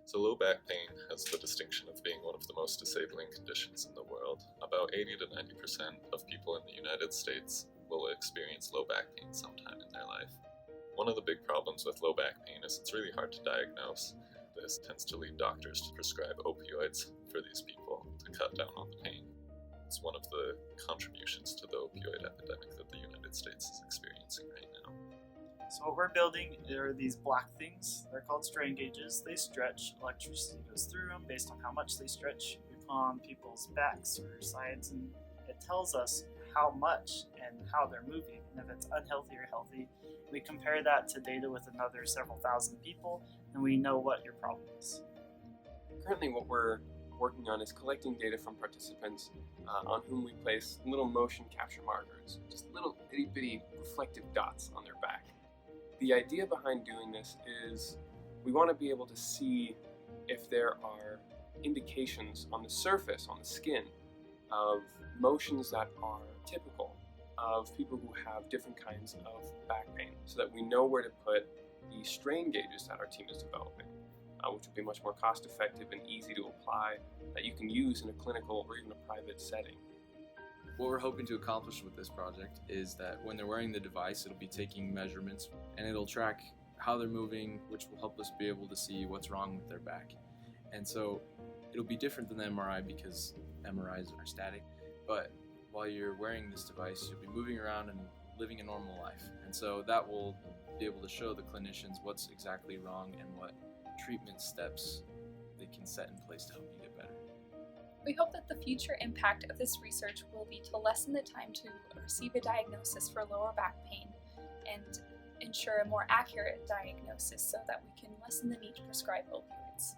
So low back pain has the distinction of being one of the most disabling conditions in the world. About 80 to 90% of people in the United States will experience low back pain sometime in their life. One of the big problems with low back pain is it's really hard to diagnose. This tends to lead doctors to prescribe opioids for these people to cut down on the pain. It's one of the contributions to the opioid epidemic that the United States is experiencing right now. So what we're building are these black things. They're called strain gauges. They stretch. Electricity goes through them based on how much they stretch. We put on people's backs or sides, and it tells us how much and how they're moving, and if it's unhealthy or healthy. We compare that to data with another several thousand people, and we know what your problem is. Currently, what we're working on is collecting data from participants on whom we place little motion capture markers, just little itty-bitty reflective dots on their back. The idea behind doing this is we want to be able to see if there are indications on the surface, on the skin, of motions that are typical of people who have different kinds of back pain, so that we know where to put the strain gauges that our team is developing, which will be much more cost effective and easy to apply, that you can use in a clinical or even a private setting. What we're hoping to accomplish with this project is that when they're wearing the device, it'll be taking measurements and it'll track how they're moving, which will help us be able to see what's wrong with their back. And so it'll be different than the MRI because MRIs are static, but while you're wearing this device, you'll be moving around and living a normal life. And so that will be able to show the clinicians what's exactly wrong and what treatment steps they can set in place to help you get better. We hope that the future impact of this research will be to lessen the time to receive a diagnosis for lower back pain and ensure a more accurate diagnosis so that we can lessen the need to prescribe opioids.